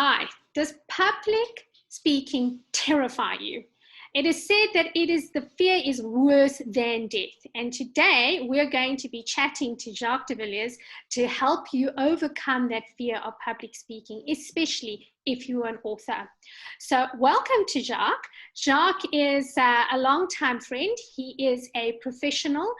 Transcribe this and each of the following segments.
Hi, does public speaking terrify you? It is said that the fear is worse than death. And today we're going to be chatting to Jacques de Villiers to help you overcome that fear of public speaking, especially if you're an author. So welcome to Jacques. Jacques is a longtime friend. He is a professional.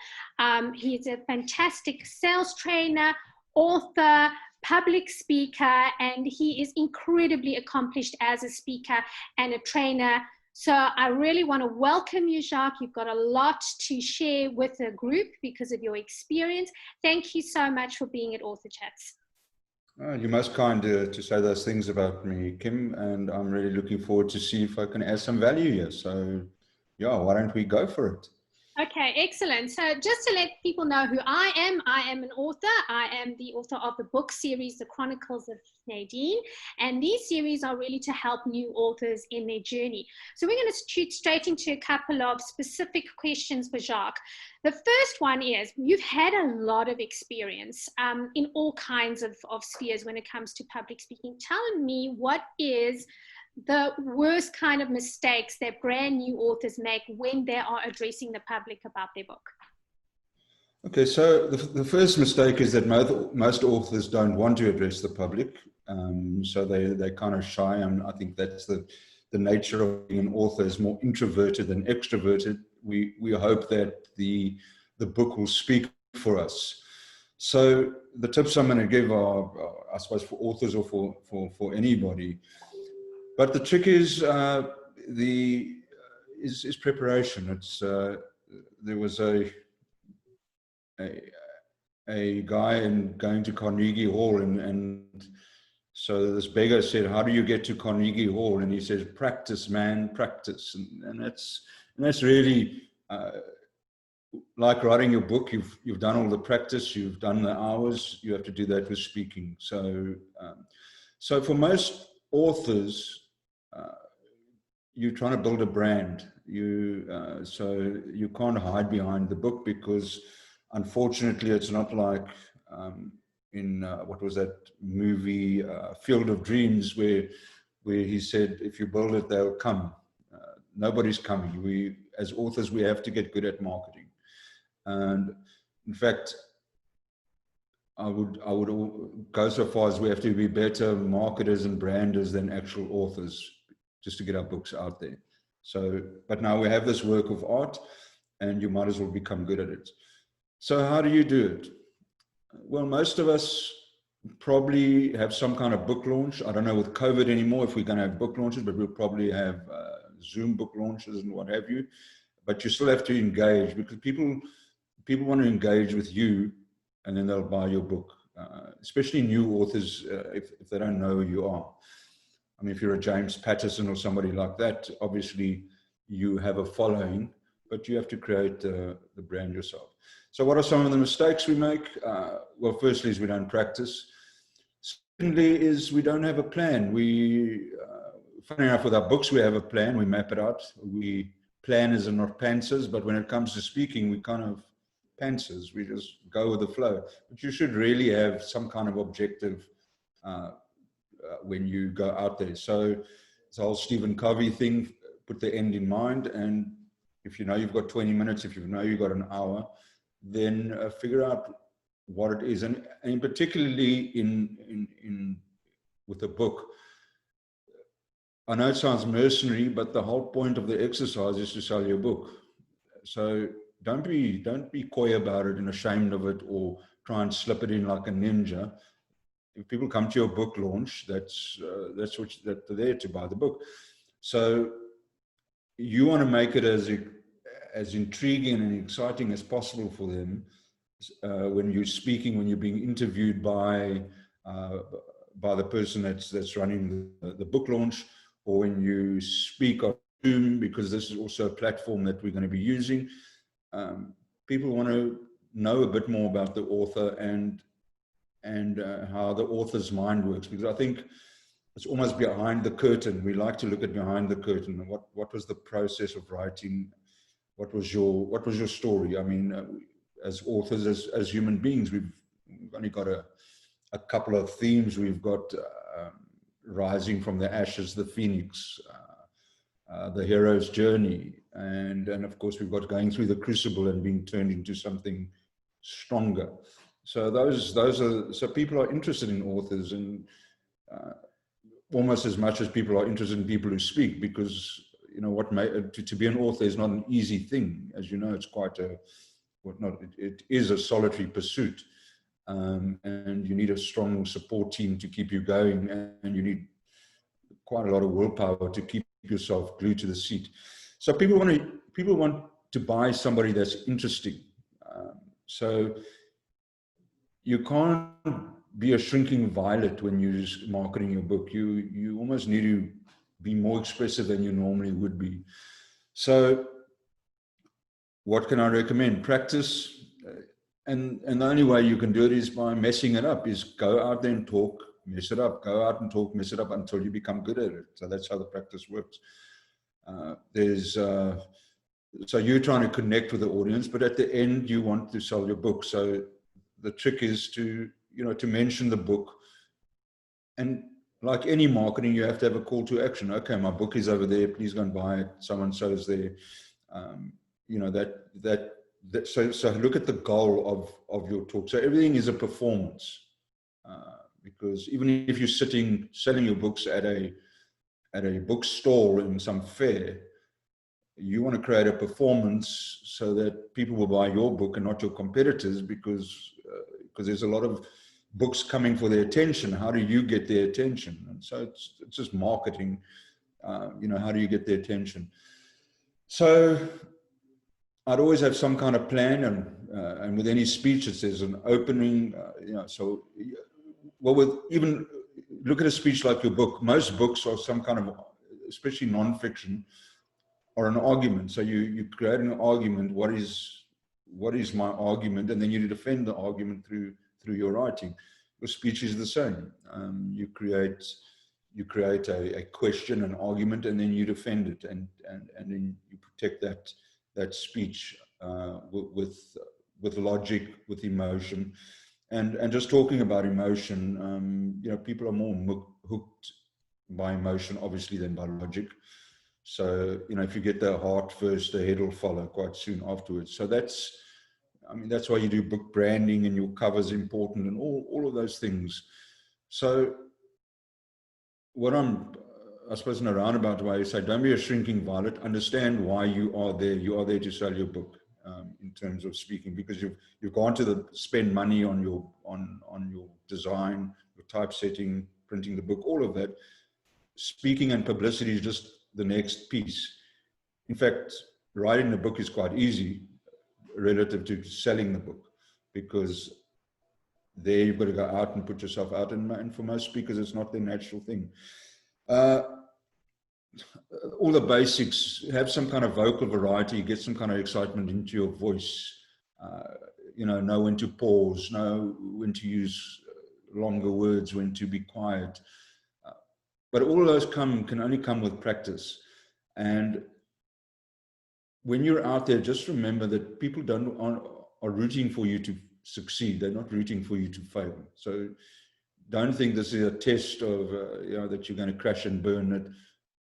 He is a fantastic sales trainer, author, public speaker, and he is incredibly accomplished as a speaker and a trainer. So I really want to welcome you, Jacques. You've got a lot to share with the group because of your experience. Thank you so much for being at Author Chats. You're most kind to say those things about me, Kim, and I'm really looking forward to see if I can add some value here. So yeah, why don't we go for it? Okay, excellent. So just to let people know who I am an author. I am the author of the book series, The Chronicles of Nadine. And these series are really to help new authors in their journey. So we're going to shoot straight into a couple of specific questions for Jacques. The first one is, you've had a lot of experience in all kinds of spheres when it comes to public speaking. Tell me, what is the worst kind of mistakes that brand new authors make when they are addressing the public about their book? Okay, so the first mistake is that most authors don't want to address the public. So they're kind of shy, and I think that's the nature of being an author, is more introverted than extroverted. We hope that the book will speak for us. So the tips I'm going to give are, I suppose, for authors or for anybody. But the trick is is preparation. It's there was a guy going to Carnegie Hall, and so this beggar said, "How do you get to Carnegie Hall?" And he says, "Practice, man, practice." And that's really like writing your book. You've done all the practice, you've done the hours. You have to do that with speaking. So so for most authors, you're trying to build a brand. So you can't hide behind the book, because unfortunately it's not like in what was that movie, Field of Dreams, where he said, if you build it, they'll come. Nobody's coming. We, as authors, we have to get good at marketing. And in fact, I would go so far as we have to be better marketers and branders than actual authors, just to get our books out there. So, but now we have this work of art, and you might as well become good at it. So how do you do it? Well, most of us probably have some kind of book launch. I don't know with COVID anymore if we're going to have book launches, but we'll probably have Zoom book launches and what have you. But you still have to engage, because people want to engage with you, and then they'll buy your book, especially new authors, if they don't know who you are. I mean, if you're a James Patterson or somebody like that, obviously you have a following, but you have to create the brand yourself. So what are some of the mistakes we make? Well, firstly is we don't practice. Secondly is we don't have a plan. Funny enough, with our books, we have a plan. We map it out. We plan as in not pantsers, but when it comes to speaking, we kind of pantsers. We just go with the flow. But you should really have some kind of objective when you go out there. So it's the whole Stephen Covey thing, put the end in mind. And if you know you've got 20 minutes, if you know you've got an hour, then figure out what it is. And particularly in with a book, I know it sounds mercenary, but the whole point of the exercise is to sell your book. So don't be coy about it and ashamed of it, or try and slip it in like a ninja. If people come to your book launch, that's what they're there to buy the book. So you want to make it as intriguing and exciting as possible for them when you're speaking, when you're being interviewed by the person that's running the book launch, or when you speak on Zoom, because this is also a platform that we're going to be using. People want to know a bit more about the author and how the author's mind works, because I think it's almost behind the curtain. We like to look at behind the curtain. What was the process of writing? What was your story? I mean, as authors, as human beings, we've only got a couple of themes. We've got rising from the ashes, the phoenix, the hero's journey, and of course we've got going through the crucible and being turned into something stronger. So those are, so people are interested in authors, and almost as much as people are interested in people who speak, because you know what, to be an author is not an easy thing. As you know, it's quite a, it is a solitary pursuit, and you need a strong support team to keep you going, and you need quite a lot of willpower to keep yourself glued to the seat. So people want to buy somebody that's interesting. So you can't be a shrinking violet when you're marketing your book. You almost need to be more expressive than you normally would be. So what can I recommend? Practice. And the only way you can do it is by messing it up, is go out there and talk, mess it up, go out and talk, mess it up until you become good at it. So that's how the practice works. So you're trying to connect with the audience, but at the end you want to sell your book. So the trick is to, you know, to mention the book. And like any marketing, you have to have a call to action. Okay, my book is over there, please go and buy it. So-and-so is there. You know, so look at the goal of your talk. So everything is a performance, because even if you're sitting selling your books at a bookstore in some fair, you want to create a performance so that people will buy your book and not your competitors, because there's a lot of books coming for their attention. How do you get their attention? And so it's just marketing. You know, how do you get their attention? So I'd always have some kind of plan, and with any speech, it says an opening. You know, so well, with even look at a speech like your book. Most books are some kind of, especially non-fiction, or an argument. So you create an argument. What is my argument? And then you defend the argument through your writing. Your speech is the same. You create a question, an argument, and then you defend it, and then you protect that speech with logic, with emotion, and just talking about emotion. You know, people are more hooked by emotion, obviously, than by logic. So, you know, if you get the heart first, the head will follow quite soon afterwards. So that's why you do book branding, and your cover is important, and all of those things. So what I suppose in a roundabout way, say, don't be a shrinking violet. Understand why you are there. You are there to sell your book, in terms of speaking, because you've gone to spend money on your design, your typesetting, printing the book, all of that. Speaking and publicity is just the next piece. In fact, writing the book is quite easy relative to selling the book, because there you've got to go out and put yourself out, and for most speakers it's not their natural thing. All the basics: have some kind of vocal variety, get some kind of excitement into your voice, you know when to pause, know when to use longer words, when to be quiet. But all of those can only come with practice. And when you're out there, just remember that people are rooting for you to succeed. They're not rooting for you to fail. So don't think this is a test of that you're going to crash and burn. It.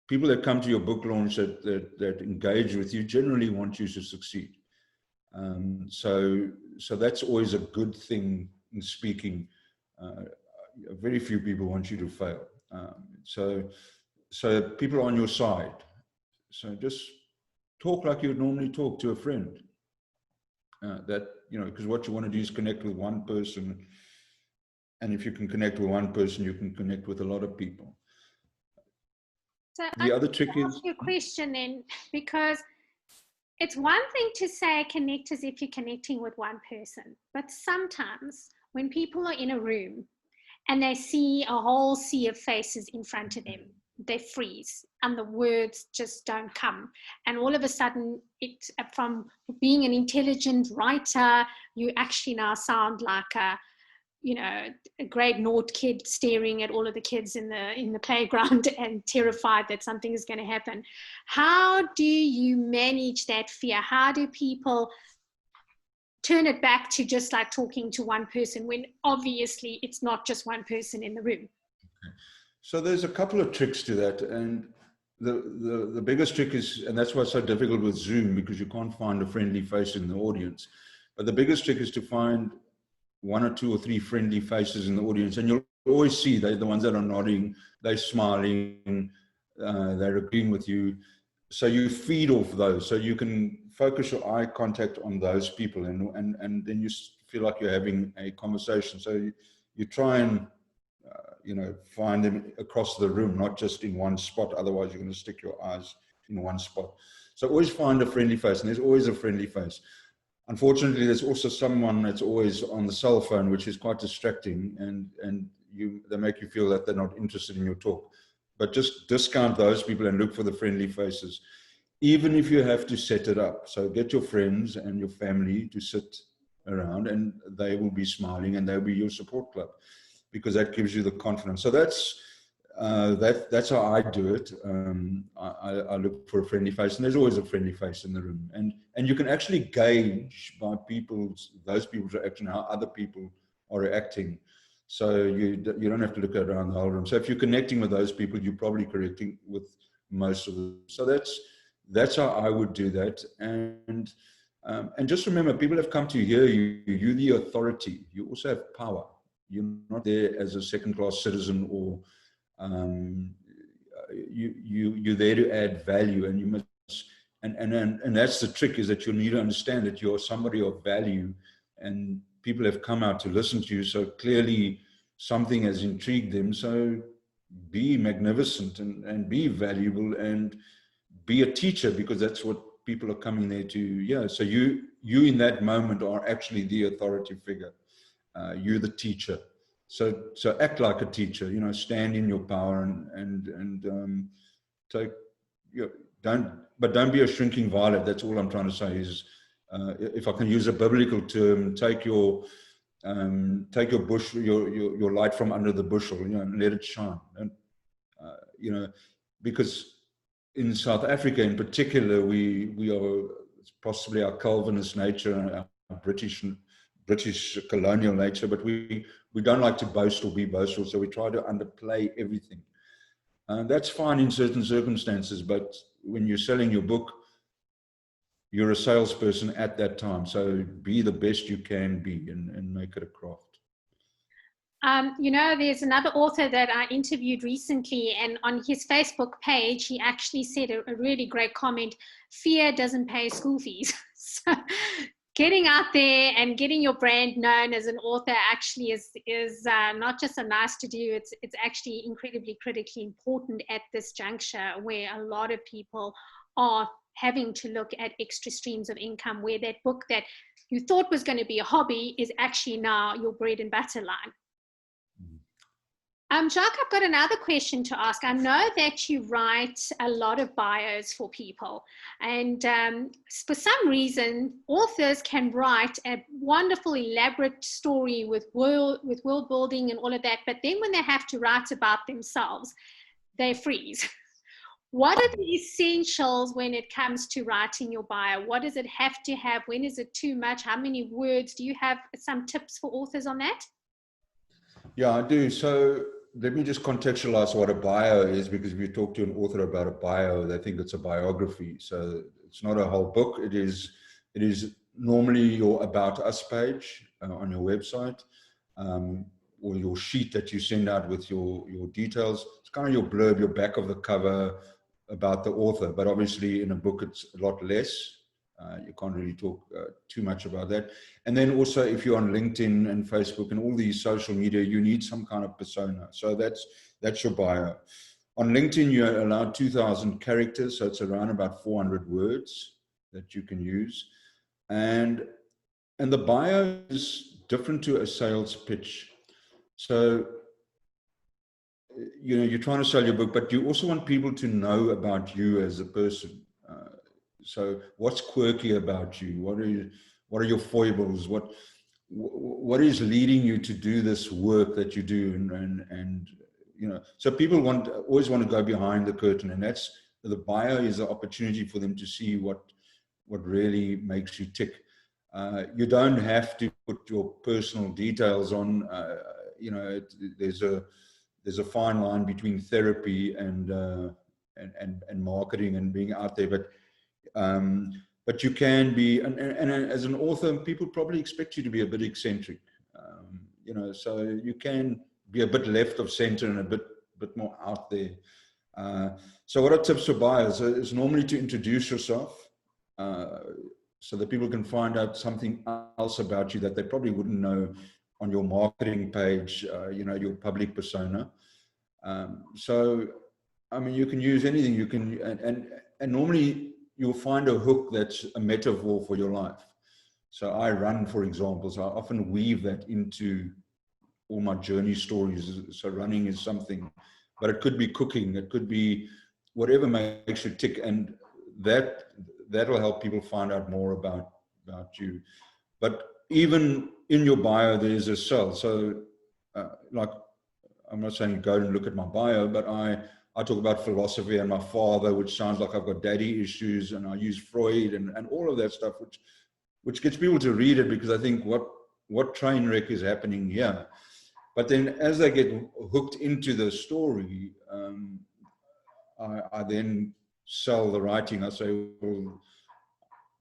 People that come to your book launch that engage with you generally want you to succeed. So that's always a good thing in speaking. Very few people want you to fail. So people are on your side. So just talk like you would normally talk to a friend. Because what you want to do is connect with one person. And if you can connect with one person, you can connect with a lot of people. So the other trick is... ask you a question then, because it's one thing to say connect as if you're connecting with one person. But sometimes when people are in a room and they see a whole sea of faces in front of them, they freeze and the words just don't come. And all of a sudden, from being an intelligent writer, you actually now sound like a grade naught kid staring at all of the kids in the playground and terrified that something is going to happen. How do you manage that fear? How do people turn it back to just like talking to one person when obviously it's not just one person in the room? So there's a couple of tricks to that, and the biggest trick is, and that's why it's so difficult with Zoom, because you can't find a friendly face in the audience. But the biggest trick is to find one or two or three friendly faces in the audience, and you'll always see they're the ones that are nodding, they're smiling, they're agreeing with you. So you feed off those, so you can focus your eye contact on those people, and then you feel like you're having a conversation. So you try and find them across the room, not just in one spot. Otherwise, you're going to stick your eyes in one spot. So always find a friendly face, and there's always a friendly face. Unfortunately, there's also someone that's always on the cell phone, which is quite distracting, and they make you feel that they're not interested in your talk. But just discount those people and look for the friendly faces, even if you have to set it up. So get your friends and your family to sit around, and they will be smiling, and they'll be your support club, because that gives you the confidence. So that's how I do it. I look for a friendly face, and there's always a friendly face in the room. And you can actually gauge by those people's reaction, how other people are reacting. So you don't have to look around the whole room. So if you're connecting with those people, you're probably connecting with most of them. So that's how I would do that. And just remember, people have come to hear you. You're the authority. You also have power. You're not there as a second-class citizen, or you're there to add value, and you must. And that's the trick, is that you need to understand that you're somebody of value, and people have come out to listen to you. So clearly, something has intrigued them. So be magnificent and be valuable and be a teacher, because that's what people are coming there to. Yeah. So you in that moment are actually the authority figure. You're the teacher. So act like a teacher, stand in your power, and take, don't be a shrinking violet. That's all I'm trying to say is, if I can use a biblical term, take your bush, your light from under the bushel, and let it shine. And, because in South Africa in particular, we are, possibly our Calvinist nature and our British colonial nature, but we don't like to boast or be boastful, so we try to underplay everything. And that's fine in certain circumstances, but when you're selling your book, you're a salesperson at that time. So be the best you can be, and make it a craft. There's another author that I interviewed recently, and on his Facebook page, he actually said a really great comment: fear doesn't pay school fees. So getting out there and getting your brand known as an author actually is not just a nice to do, it's actually incredibly critically important at this juncture, where a lot of people are having to look at extra streams of income, where that book that you thought was going to be a hobby is actually now your bread and butter line. Jacques, I've got another question to ask. I know that you write a lot of bios for people, and for some reason, authors can write a wonderful, elaborate story with world building and all of that, but then when they have to write about themselves, they freeze. What are the essentials when it comes to writing your bio? What does it have to have? When is it too much? How many words? Do you have some tips for authors on that? Yeah, I do. So let me just contextualize what a bio is, because if you talk to an author about a bio, they think it's a biography. So it's not a whole book. It is normally your About Us page on your website, or your sheet that you send out with your details. It's kind of your blurb, your back of the cover about the author. But obviously in a book, it's a lot less. You can't really talk too much about that. And then also, if you're on LinkedIn and Facebook and all these social media, you need some kind of persona. So that's your bio. On LinkedIn, you're allowed 2,000 characters, so it's around about 400 words that you can use. And the bio is different to a sales pitch. So, you're trying to sell your book, but you also want people to know about you as a person. So what's quirky about you? What are your foibles? What is leading you to do this work that you do? And so people always want to go behind the curtain, and that's the bio is an opportunity for them to see what really makes you tick. You don't have to put your personal details on. there's a fine line between therapy and marketing and being out there, but you can be, and as an author, people probably expect you to be a bit eccentric, you know, so you can be a bit left of center and a bit more out there. So what are tips for buyers? Is normally to introduce yourself, so that people can find out something else about you that they probably wouldn't know on your marketing page, you know, your public persona. So, I mean, you can use anything. You can, and normally you'll find a hook that's a metaphor for your life. So I run, for example, so I often weave that into all my journey stories. So running is something, but it could be cooking, it could be whatever makes you tick, and that'll help people find out more about you. But even in your bio, there's a cell. So like, I'm not saying go and look at my bio, but I talk about philosophy and my father, which sounds like I've got daddy issues, and I use Freud and all of that stuff, which gets people to read it, because I think what train wreck is happening here. But then as they get hooked into the story, I then sell the writing. I say, well,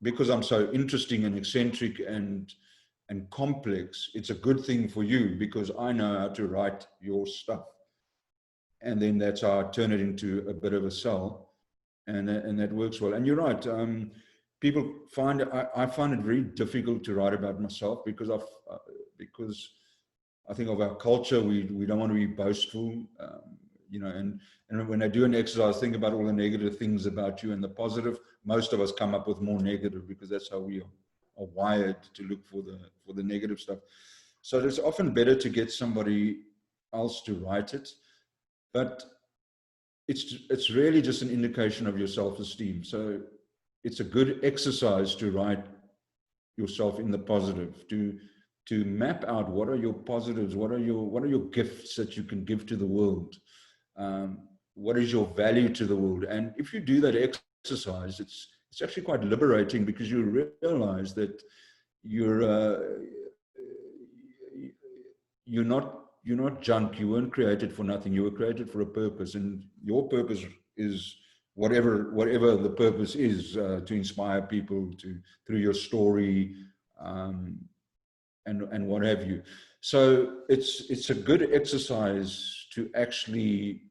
because I'm so interesting and eccentric and complex, it's a good thing for you because I know how to write your stuff. And then that's how I turn it into a bit of a sell, and that works well. And you're right. People find, I find it very difficult to write about myself because I think of our culture, we don't want to be boastful, you know, and when I do an exercise, think about all the negative things about you and the positive. Most of us come up with more negative because that's how we are wired to look for the negative stuff. So it's often better to get somebody else to write it, but it's really just an indication of your self-esteem. So it's a good exercise to write yourself in the positive, to map out what are your positives, what are your gifts that you can give to the world, what is your value to the world. And if you do that exercise, it's actually quite liberating, because you realize that you're not junk. You weren't created for nothing. You were created for a purpose, and your purpose is whatever the purpose is, to inspire people through your story, and what have you. So it's a good exercise to actually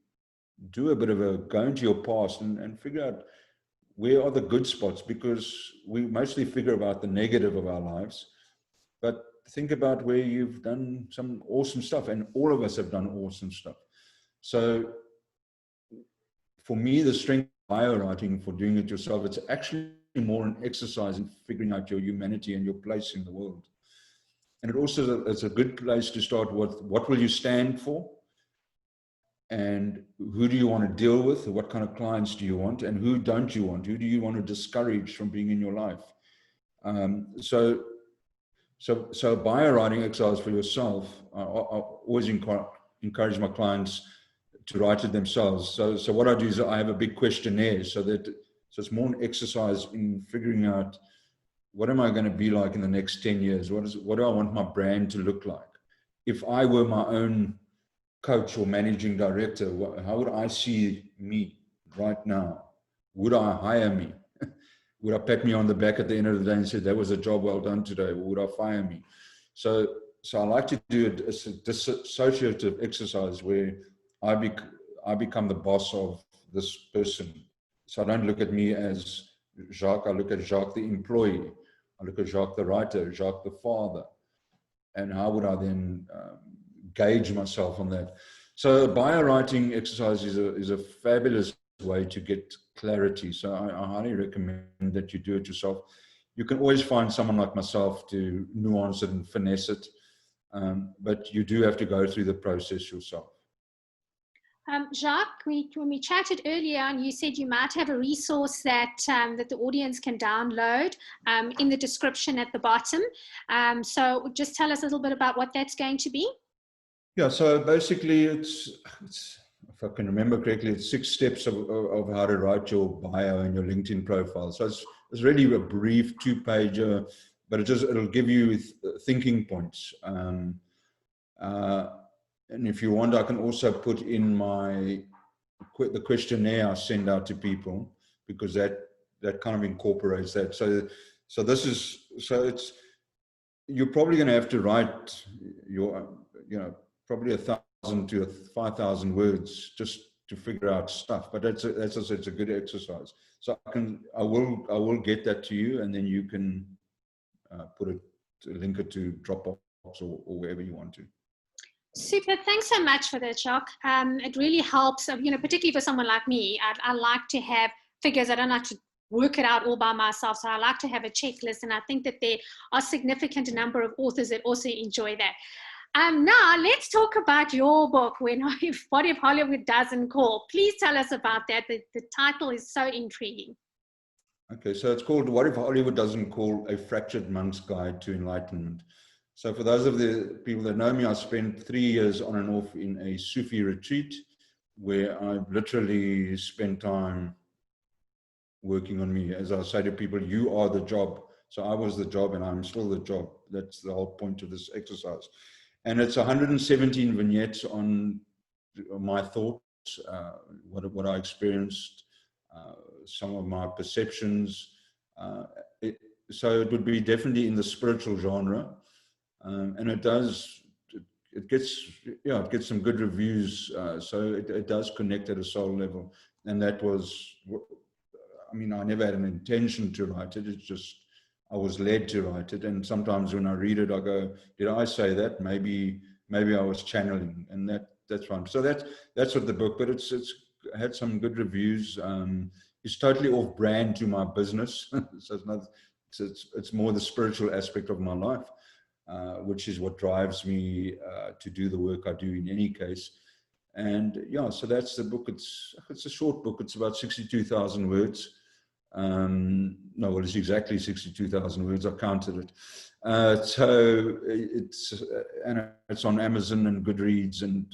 do a bit of a go into your past and figure out where are the good spots, because we mostly figure about the negative of our lives, but think about where you've done some awesome stuff, and all of us have done awesome stuff. So for me, the strength of bio writing, for doing it yourself, it's actually more an exercise in figuring out your humanity and your place in the world. And it also is a good place to start with what will you stand for, and who do you want to deal with, what kind of clients do you want, and who don't you want, who do you want to discourage from being in your life. So a bio writing exercise for yourself. I always encourage my clients to write it themselves. So what I do is I have a big questionnaire, so it's more an exercise in figuring out, what am I going to be like in the next 10 years? What do I want my brand to look like? If I were my own coach or managing director, how would I see me right now? Would I hire me? Would I pat me on the back at the end of the day and say, that was a job well done today? Or would I fire me? So I like to do a dissociative exercise where I become the boss of this person. So I don't look at me as Jacques, I look at Jacques the employee. I look at Jacques the writer, Jacques the father. And how would I then gauge myself on that? So bio writing exercise is a fabulous way to get clarity. So I highly recommend that you do it yourself. You can always find someone like myself to nuance it and finesse it, but you do have to go through the process yourself. Jacques, when we chatted earlier, and you said you might have a resource that the audience can download in the description at the bottom. So just tell us a little bit about what that's going to be. Yeah, so basically it's if I can remember correctly, it's 6 steps of how to write your bio and your LinkedIn profile. So it's really a brief 2-pager, but it'll give you thinking points. and if you want, I can also put in the questionnaire I send out to people, because that kind of incorporates that. So it's, you're probably going to have to write your, probably 1,000 to 5,000 words just to figure out stuff. But it's a good exercise. So I will get that to you, and then you can link it to Dropbox or wherever you want to. Super. Thanks so much for that, Jacques. It really helps, particularly for someone like me. I like to have figures. I don't like to work it out all by myself. So I like to have a checklist. And I think that there are a significant number of authors that also enjoy that. Now, let's talk about your book, What If Hollywood Doesn't Call? Please tell us about that. The title is so intriguing. Okay, so it's called What If Hollywood Doesn't Call? A Fractured Monk's Guide to Enlightenment. So for those of the people that know me, I spent 3 years on and off in a Sufi retreat where I literally spent time working on me. As I say to people, you are the job. So I was the job and I'm still the job. That's the whole point of this exercise. And it's 117 vignettes on my thoughts, what I experienced, some of my perceptions. So it would be definitely in the spiritual genre. And it gets some good reviews. So it does connect at a soul level. And that was, I never had an intention to write it. It's just, I was led to write it. And sometimes when I read it, I go, did I say that? Maybe I was channeling, and that's fine. So that's what the book, but it's had some good reviews. It's totally off brand to my business. So it's more the spiritual aspect of my life, which is what drives me to do the work I do in any case. And so that's the book. It's a short book. It's about 62,000 words. No, well, it's exactly 62,000 words. I counted it. So it's on Amazon and Goodreads, and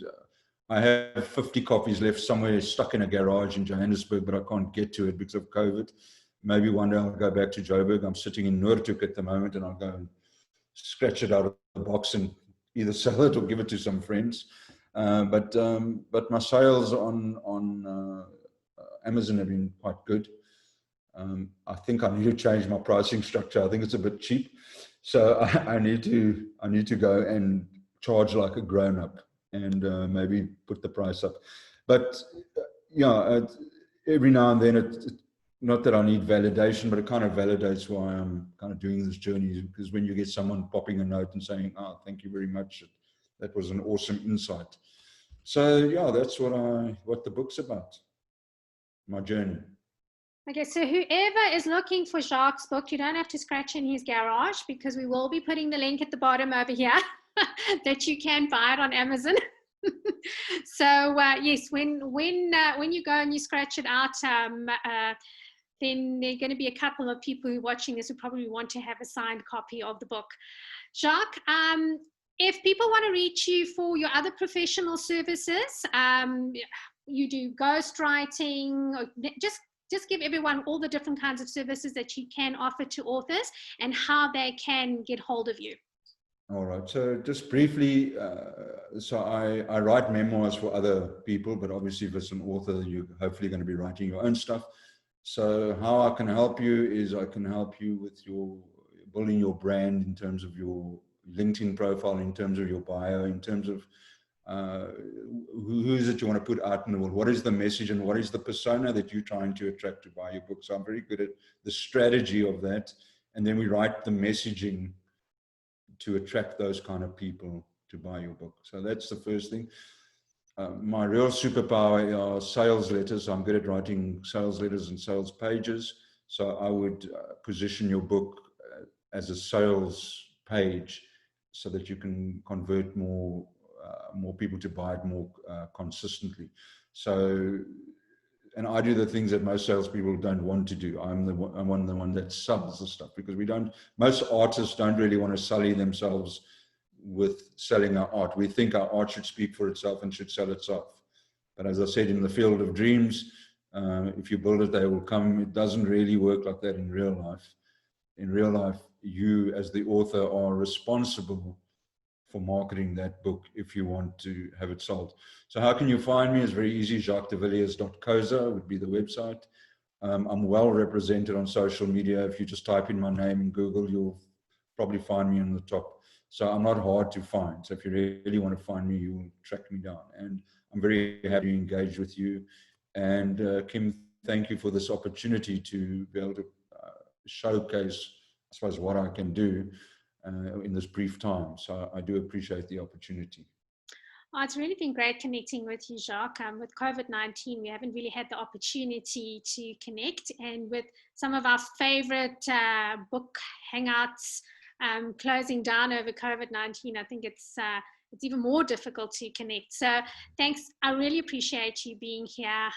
I have 50 copies left somewhere stuck in a garage in Johannesburg, but I can't get to it because of COVID. Maybe one day I'll go back to Joburg. I'm sitting in Noordhoek at the moment, and I'll go and scratch it out of the box and either sell it or give it to some friends. But my sales on Amazon have been quite good. I think I need to change my pricing structure. I think it's a bit cheap. So I need to go and charge like a grown-up and maybe put the price up. But every now and then, not that I need validation, but it kind of validates why I'm kind of doing this journey, because when you get someone popping a note and saying, "Oh, thank you very much. That was an awesome insight." So that's what the book's about, my journey. Okay, so whoever is looking for Jacques' book, you don't have to scratch in his garage, because we will be putting the link at the bottom over here that you can buy it on Amazon. So yes, when you go and you scratch it out, then there are going to be a couple of people who are watching this who probably want to have a signed copy of the book. Jacques, if people want to reach you for your other professional services, you do ghostwriting, or just give everyone all the different kinds of services that you can offer to authors and how they can get hold of you. All right. So just briefly, so I write memoirs for other people, but obviously if it's an author, you're hopefully going to be writing your own stuff. So how I can help you is I can help you with building your brand in terms of your LinkedIn profile, in terms of your bio, in terms of who is it you want to put out in the world? What is the message and what is the persona that you're trying to attract to buy your book? So I'm very good at the strategy of that. And then we write the messaging to attract those kind of people to buy your book. So that's the first thing. My real superpower are sales letters. I'm good at writing sales letters and sales pages. So I would position your book as a sales page so that you can convert more people to buy it more consistently. So, and I do the things that most salespeople don't want to do. I'm the one that sells the stuff, because most artists don't really want to sully themselves with selling our art. We think our art should speak for itself and should sell itself. But as I said, in the field of dreams, if you build it, they will come. It doesn't really work like that in real life. In real life, you as the author are responsible for marketing that book if you want to have it sold. So how can you find me? It's very easy. JacquesDevilliers.co.za would be the website. I'm well represented on social media. If you just type in my name in Google, you'll probably find me on the top. So I'm not hard to find. So if you really want to find me, you'll track me down. And I'm very happy to engage with you. And Kim, thank you for this opportunity to be able to showcase, I suppose, what I can do in this brief time. So I do appreciate the opportunity. Oh, it's really been great connecting with you, Jacques. With COVID-19, we haven't really had the opportunity to connect, and with some of our favorite book hangouts closing down over COVID-19, I think it's even more difficult to connect. So thanks. I really appreciate you being here.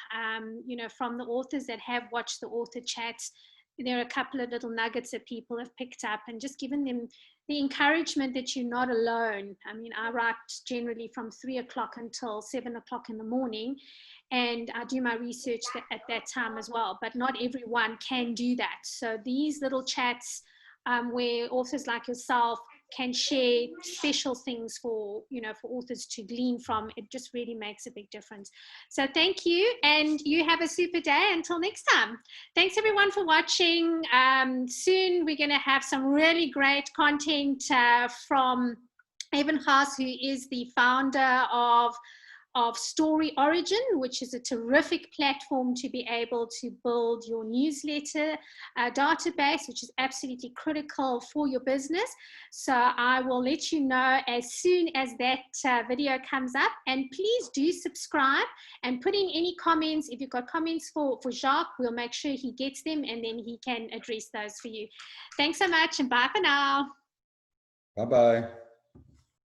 You know, from the authors that have watched the author chats, there are a couple of little nuggets that people have picked up and just given them the encouragement that you're not alone. I mean, I write generally from 3 o'clock until 7 o'clock in the morning, and I do my research at that time as well, but not everyone can do that. So these little chats where authors like yourself can share special things for, you know, for authors to glean from, it just really makes a big difference. So thank you, and you have a super day until next time. Thanks everyone for watching. Soon we're going to have some really great content from Evan Haas, who is the founder of Story Origin, which is a terrific platform to be able to build your newsletter database, which is absolutely critical for your business. So I will let you know as soon as that video comes up, and please do subscribe and put in any comments. If you've got comments for Jacques, we'll make sure he gets them and then he can address those for you. Thanks so much, and bye for now. Bye-bye.